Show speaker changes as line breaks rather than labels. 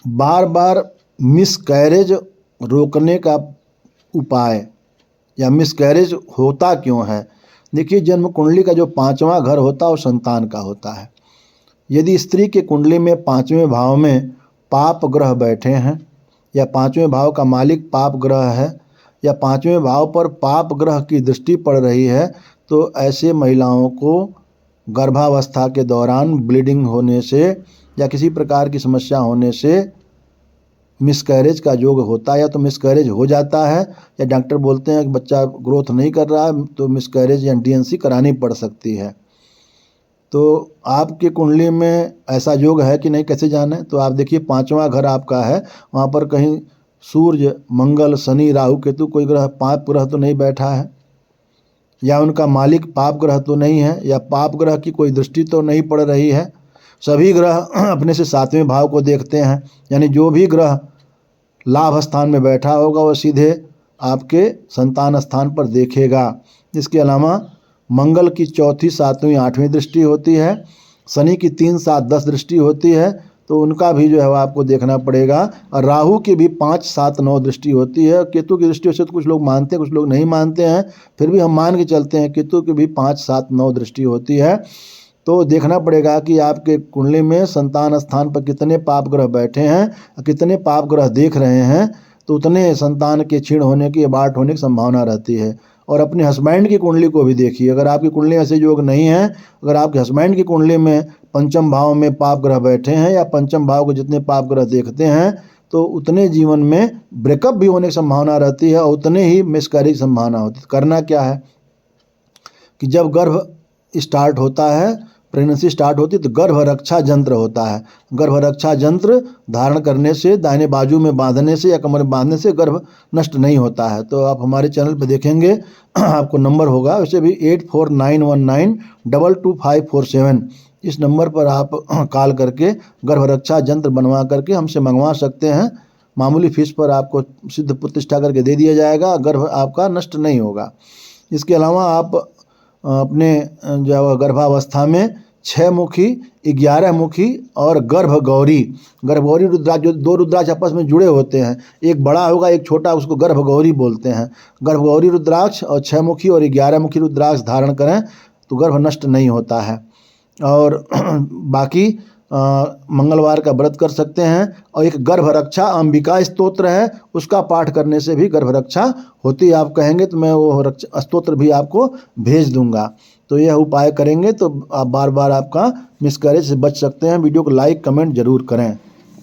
बार बार miscarriage रोकने का उपाय या मिसकैरेज होता क्यों है। देखिए, जन्म कुंडली का जो 5वां घर होता है वो संतान का होता है। यदि स्त्री के कुंडली में 5वें भाव में पाप ग्रह बैठे हैं या 5वें भाव का मालिक पाप ग्रह है या 5वें भाव पर पाप ग्रह की दृष्टि पड़ रही है, तो ऐसे महिलाओं को गर्भावस्था के दौरान ब्लीडिंग होने से या किसी प्रकार की समस्या होने से मिसकैरेज का योग होता है, या तो मिसकैरेज हो जाता है या डॉक्टर बोलते हैं कि बच्चा ग्रोथ नहीं कर रहा है, तो मिसकैरेज या डीएनसी करानी पड़ सकती है। तो आपकी कुंडली में ऐसा योग है कि नहीं, कैसे जाने। तो आप देखिए, 5वां घर आपका है, वहाँ पर कहीं सूर्य, मंगल, शनि, राहु, केतु कोई ग्रह पाप ग्रह तो नहीं बैठा है, या उनका मालिक पाप ग्रह तो नहीं है, या पाप ग्रह की कोई दृष्टि तो नहीं पड़ रही है। सभी ग्रह अपने से 7वें भाव को देखते हैं, यानी जो भी ग्रह लाभ स्थान में बैठा होगा वो सीधे आपके संतान स्थान पर देखेगा। इसके अलावा मंगल की 4th, 7वीं, 8वीं दृष्टि होती है, शनि की 3, 7, 10 दृष्टि होती है, तो उनका भी जो है वो आपको देखना पड़ेगा। और राहु की भी 5, 7, 9 दृष्टि होती है। केतु की दृष्टि से तो कुछ लोग मानते हैं, कुछ लोग नहीं मानते हैं, फिर भी हम मान के चलते हैं केतु की भी 5, 7, 9 दृष्टि होती है। तो देखना पड़ेगा कि आपके कुंडली में संतान स्थान पर कितने पाप ग्रह बैठे हैं, कितने पाप ग्रह देख रहे हैं, तो उतने संतान के क्षीण होने की, बाट होने की संभावना रहती है। और अपने हस्बैंड की कुंडली को भी देखिए, अगर आपकी कुंडली ऐसे योग नहीं है, अगर आपके हस्बैंड की कुंडली में 5म भाव में पाप ग्रह बैठे हैं या 5म भाव को जितने पाप ग्रह देखते हैं, तो उतने जीवन में ब्रेकअप भी होने की संभावना रहती है और उतने ही मिसकैरेज की संभावना होती है। करना क्या है कि जब गर्भ स्टार्ट होता है, प्रेगनेंसी स्टार्ट होती है, तो गर्भ रक्षा यंत्र होता है। गर्भ रक्षा यंत्र धारण करने से, दाहिने बाजू में बांधने से या कमर में बांधने से गर्भ नष्ट नहीं होता है। तो आप हमारे चैनल पर देखेंगे आपको नंबर होगा, वैसे भी 8491922547, इस नंबर पर आप कॉल करके गर्भ रक्षा यंत्र बनवा करके हमसे मंगवा सकते हैं। मामूली फीस पर आपको सिद्ध प्रतिष्ठा करके दे दिया जाएगा, गर्भ आपका नष्ट नहीं होगा। इसके अलावा आप अपने जो गर्भावस्था में 6 मुखी, 11 मुखी और गर्भगौरी रुद्राक्ष, जो 2 रुद्राक्ष आपस में जुड़े होते हैं, एक बड़ा होगा एक छोटा, उसको गर्भगौरी बोलते हैं। गर्भगौरी रुद्राक्ष और 6 मुखी और 11 मुखी रुद्राक्ष धारण करें तो गर्भ नष्ट नहीं होता है। और बाकी मंगलवार का व्रत कर सकते हैं। और एक गर्भ रक्षा अंबिका स्तोत्र है, उसका पाठ करने से भी गर्भ रक्षा होती है। आप कहेंगे तो मैं वो स्तोत्र भी आपको भेज दूंगा। तो यह उपाय करेंगे तो आप बार बार आपका मिसकैरेज से बच सकते हैं। वीडियो को लाइक कमेंट जरूर करें।